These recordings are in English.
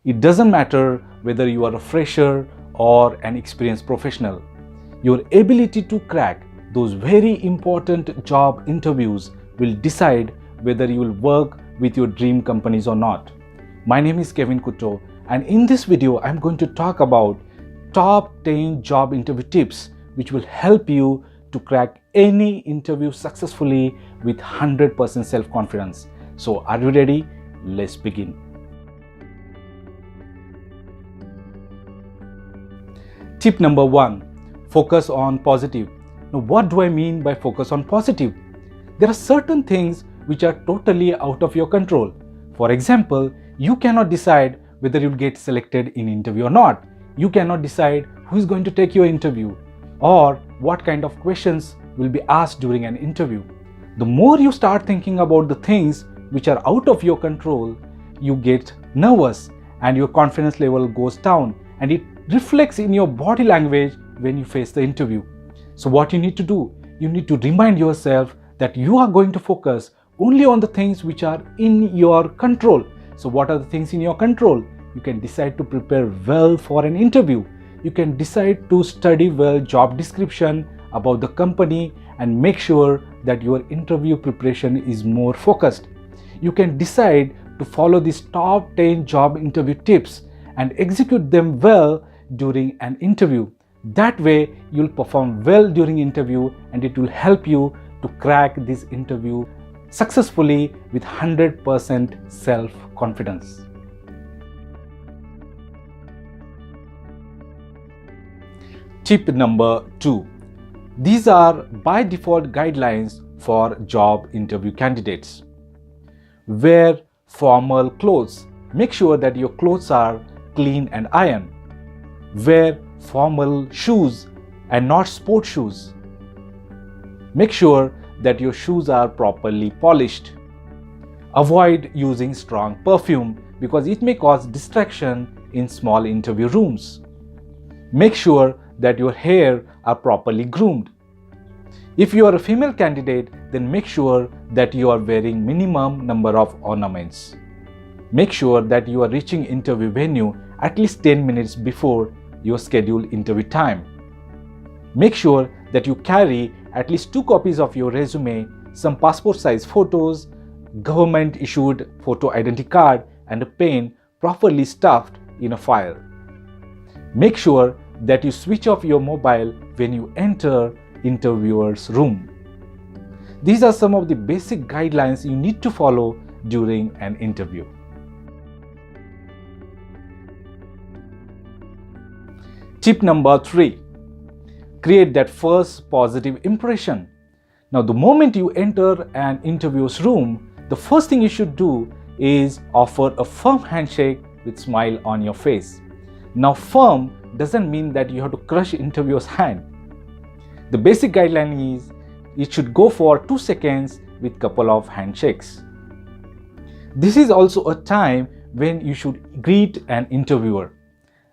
It doesn't matter whether you are a fresher or an experienced professional. Your ability to crack those very important job interviews will decide whether you will work with your dream companies or not. My name is Kevin Kutto, and in this video I'm going to talk about top 10 job interview tips which will help you to crack any interview successfully with 100% self-confidence. So are you ready? Let's begin. Tip number 1, focus on positive. Now, what do I mean by focus on positive? There are certain things which are totally out of your control. For example, you cannot decide whether you'll get selected in interview or not. You cannot decide who is going to take your interview or what kind of questions will be asked during an interview. The more you start thinking about the things which are out of your control, you get nervous and your confidence level goes down, and it reflects in your body language when you face the interview. So what you need to do, you need to remind yourself that you are going to focus only on the things which are in your control. So what are the things in your control? You can decide to prepare well for an interview. You can decide to study well job description about the company and make sure that your interview preparation is more focused. You can decide to follow these top 10 job interview tips and execute them well during an interview. That way you'll perform well during interview, and it will help you to crack this interview successfully with 100% self-confidence. Tip number 2. These are by default guidelines for job interview candidates. Wear formal clothes. Make sure that your clothes are clean and ironed. Wear formal shoes and not sport shoes. Make sure that your shoes are properly polished. Avoid using strong perfume because it may cause distraction in small interview rooms. Make sure that your hair are properly groomed. If you are a female candidate, then make sure that you are wearing minimum number of ornaments. Make sure that you are reaching interview venue at least 10 minutes before your scheduled interview time. Make sure that you carry at least 2 copies of your resume, some passport size photos, government issued photo identity card, and a pen properly stuffed in a file. Make sure that you switch off your mobile when you enter interviewer's room. These are some of the basic guidelines you need to follow during an interview. Tip number 3, create that first positive impression. Now, the moment you enter an interviewer's room, the first thing you should do is offer a firm handshake with a smile on your face. Now, firm doesn't mean that you have to crush interviewer's hand. The basic guideline is it should go for 2 seconds with couple of handshakes. This is also a time when you should greet an interviewer.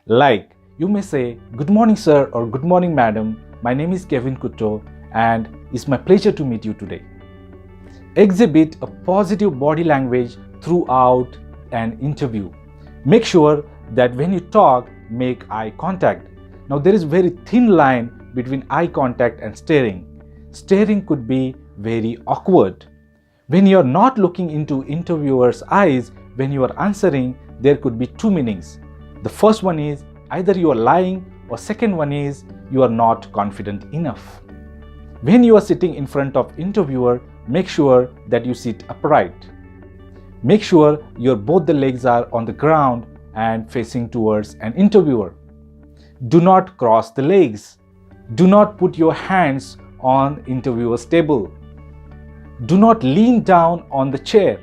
Like, you may say, "Good morning sir" or "Good morning madam, my name is Kevin Kutto and it's my pleasure to meet you today." Exhibit a positive body language throughout an interview. Make sure that when you talk, make eye contact. Now, there is a very thin line between eye contact and staring. Staring could be very awkward. When you are not looking into interviewer's eyes when you are answering, there could be 2 meanings. The first one is either you are lying, or second one is you are not confident enough. When you are sitting in front of interviewer, make sure that you sit upright. Make sure your both the legs are on the ground and facing towards an interviewer. Do not cross the legs. Do not put your hands on interviewer's table. Do not lean down on the chair.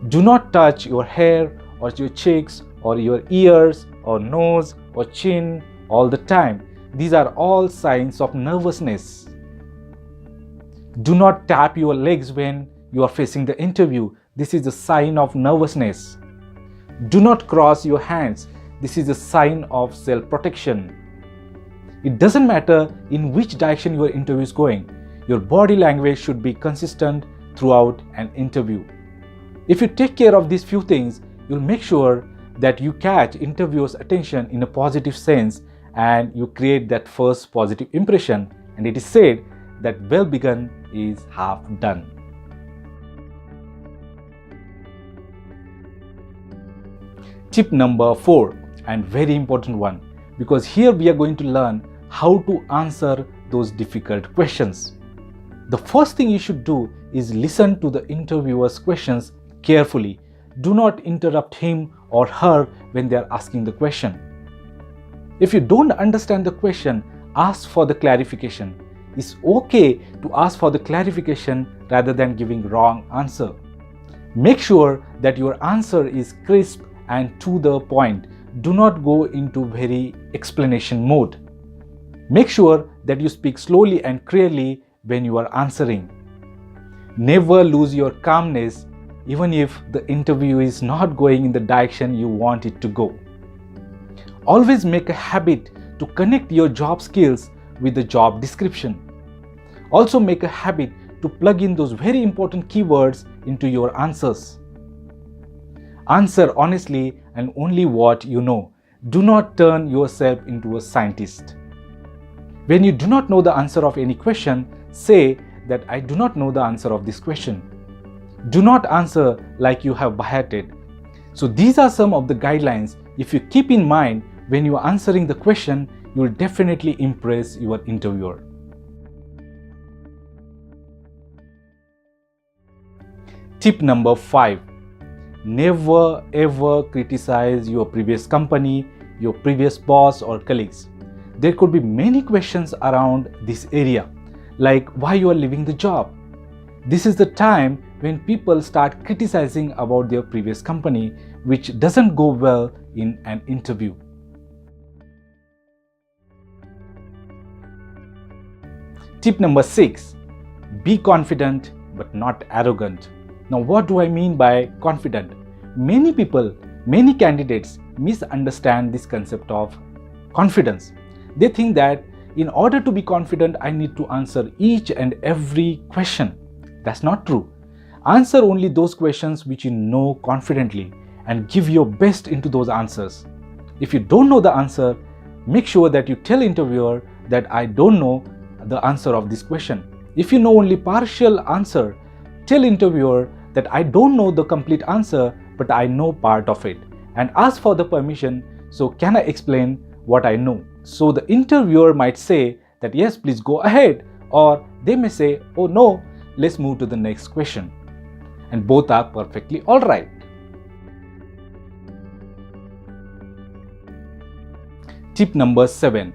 Do not touch your hair or your cheeks or your ears or nose or chin all the time. These are all signs of nervousness. Do not tap your legs when you are facing the interview. This is a sign of nervousness. Do not cross your hands. This is a sign of self-protection. It doesn't matter in which direction your interview is going. Your body language should be consistent throughout an interview. If you take care of these few things, you'll make sure that you catch interviewer's attention in a positive sense and you create that first positive impression. And it is said that well begun is half done. Tip number 4, and very important one, because here we are going to learn how to answer those difficult questions. The first thing you should do is listen to the interviewer's questions carefully. Do not interrupt him or her when they are asking the question. If you don't understand the question, ask for the clarification. It's okay to ask for the clarification rather than giving wrong answer. Make sure that your answer is crisp and to the point. Do not go into very explanation mode. Make sure that you speak slowly and clearly when you are answering. Never lose your calmness even if the interview is not going in the direction you want it to go. Always make a habit to connect your job skills with the job description. Also make a habit to plug in those very important keywords into your answers. Answer honestly and only what you know. Do not turn yourself into a scientist. When you do not know the answer of any question, say that I do not know the answer of this question. Do not answer like you have biated. So these are some of the guidelines. If you keep in mind when you are answering the question, you will definitely impress your interviewer. Tip number 5. Never ever criticize your previous company, your previous boss or colleagues. There could be many questions around this area, like why you are leaving the job. This is the time when people start criticizing about their previous company, which doesn't go well in an interview. Tip number 6. Be confident but not arrogant. Now, what do I mean by confident? Many people, many candidates misunderstand this concept of confidence. They think that in order to be confident, I need to answer each and every question. That's not true. Answer only those questions which you know confidently and give your best into those answers. If you don't know the answer, make sure that you tell interviewer that I don't know the answer of this question. If you know only partial answer, tell interviewer that I don't know the complete answer, but I know part of it, and ask for the permission. So can I explain what I know? So the interviewer might say that yes, please go ahead, or they may say, oh no, let's move to the next question. And both are perfectly all right. Tip number 7.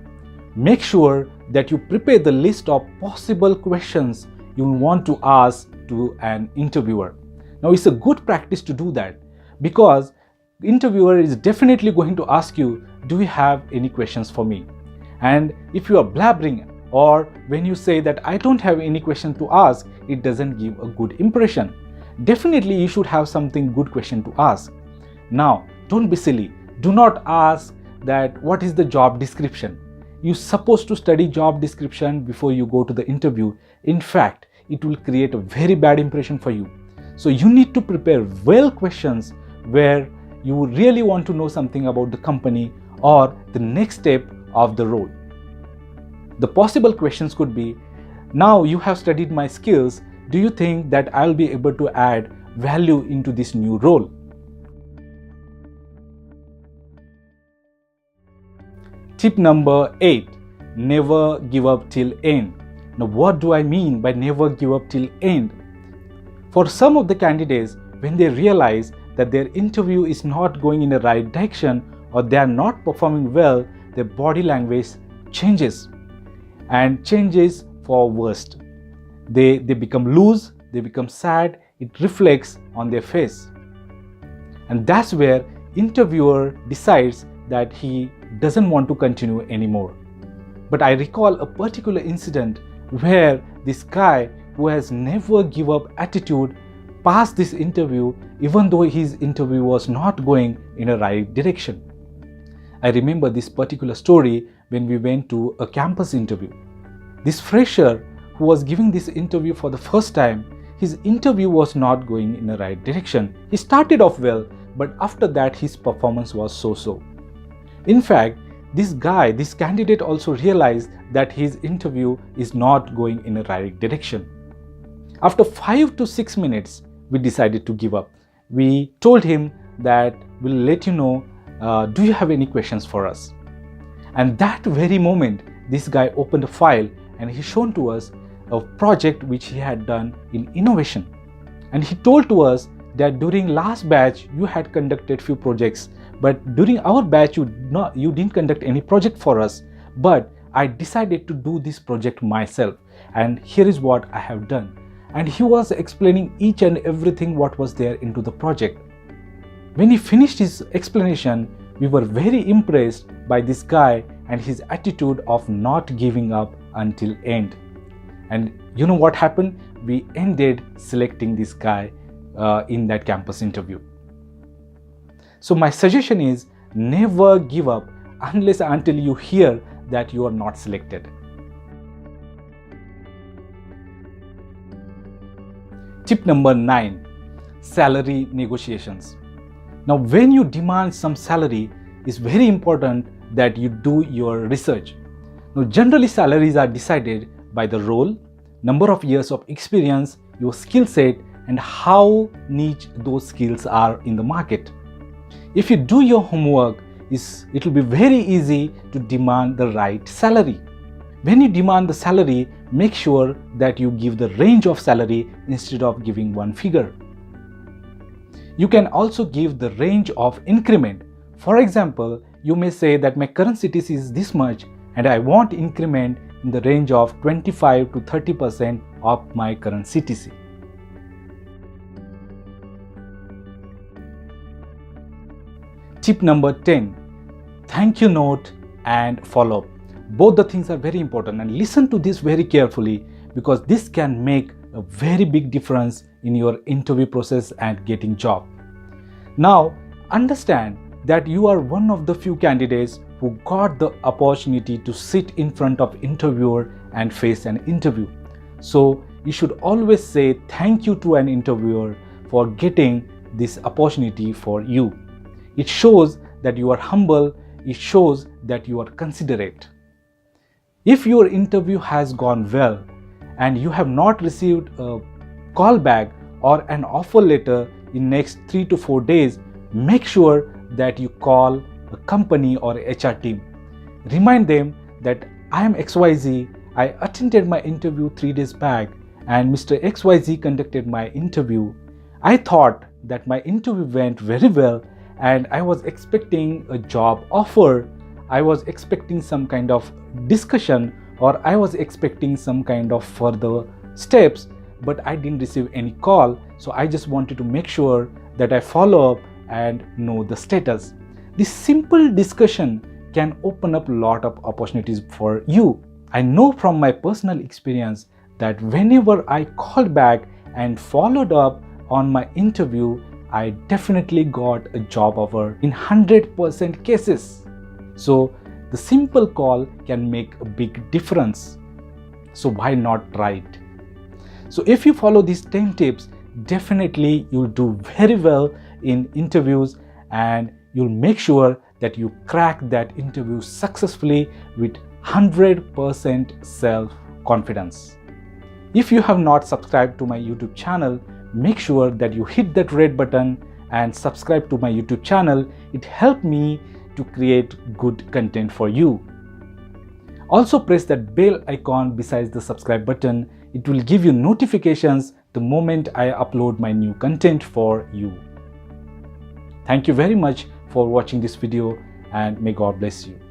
Make sure that you prepare the list of possible questions you want to ask to an interviewer. Now, it's a good practice to do that because the interviewer is definitely going to ask you, do you have any questions for me? And if you are blabbering or when you say that I don't have any question to ask, it doesn't give a good impression. Definitely you should have something good question to ask. Now, don't be silly. Do not ask that what is the job description. You're supposed to study job description before you go to the interview. In fact, it will create a very bad impression for you. So you need to prepare well questions where you really want to know something about the company or the next step of the role. The possible questions could be, now you have studied my skills, do you think that I'll be able to add value into this new role? Tip number 8. Never give up till end. Now, what do I mean by never give up till end? For some of the candidates, when they realize that their interview is not going in the right direction or they are not performing well, their body language changes and changes for worst. They become loose, they become sad, it reflects on their face. And that's where interviewer decides that he doesn't want to continue anymore. But I recall a particular incident where this guy who has never give up attitude passed this interview even though his interview was not going in a right direction. I remember this particular story when we went to a campus interview. This fresher who was giving this interview for the first time, his interview was not going in the right direction. He started off well, but after that his performance was so-so. In fact, this candidate also realized that his interview is not going in a right direction. After 5 to 6 minutes, we decided to give up. We told him that we'll let you know, do you have any questions for us? And that very moment, this guy opened a file and he shown to us a project which he had done in innovation. And he told to us that during last batch, you had conducted few projects, but during our batch, you didn't conduct any project for us. But I decided to do this project myself. And here is what I have done. And he was explaining each and everything what was there into the project. When he finished his explanation, we were very impressed by this guy and his attitude of not giving up until end. And you know what happened? We ended selecting this guy in that campus interview. So my suggestion is never give up until you hear that you are not selected. Tip number 9, salary negotiations. Now, when you demand some salary, it's very important that you do your research. Now, generally salaries are decided by the role, number of years of experience, your skill set, and how niche those skills are in the market. If you do your homework, it will be very easy to demand the right salary. When you demand the salary, make sure that you give the range of salary instead of giving one figure. You can also give the range of increment. For example, you may say that my current CTC is this much and I want increment in the range of 25 to 30% of my current CTC. Tip number 10, thank you note and follow-up. Both the things are very important, and listen to this very carefully because this can make a very big difference in your interview process and getting job. Now, understand that you are one of the few candidates who got the opportunity to sit in front of interviewer and face an interview. So you should always say thank you to an interviewer for getting this opportunity for you. It shows that you are humble, it shows that you are considerate. If your interview has gone well and you have not received a call back or an offer letter in next 3 to 4 days, make sure that you call a company or HR team. Remind them that I am XYZ, I attended my interview 3 days back and Mr. XYZ conducted my interview. I thought that my interview went very well and I was expecting a job offer. I was expecting some kind of discussion or I was expecting some kind of further steps, but I didn't receive any call. So I just wanted to make sure that I follow up and know the status. This simple discussion can open up a lot of opportunities for you. I know from my personal experience that whenever I called back and followed up on my interview, I definitely got a job offer in 100% cases. So the simple call can make a big difference. So why not try it? So if you follow these 10 tips, definitely you'll do very well in interviews and you'll make sure that you crack that interview successfully with 100% self-confidence. If you have not subscribed to my YouTube channel, make sure that you hit that red button and subscribe to my YouTube channel. It helped me to create good content for you. Also press that bell icon besides the subscribe button. It will give you notifications the moment I upload my new content for you. Thank you very much for watching this video and may God bless you.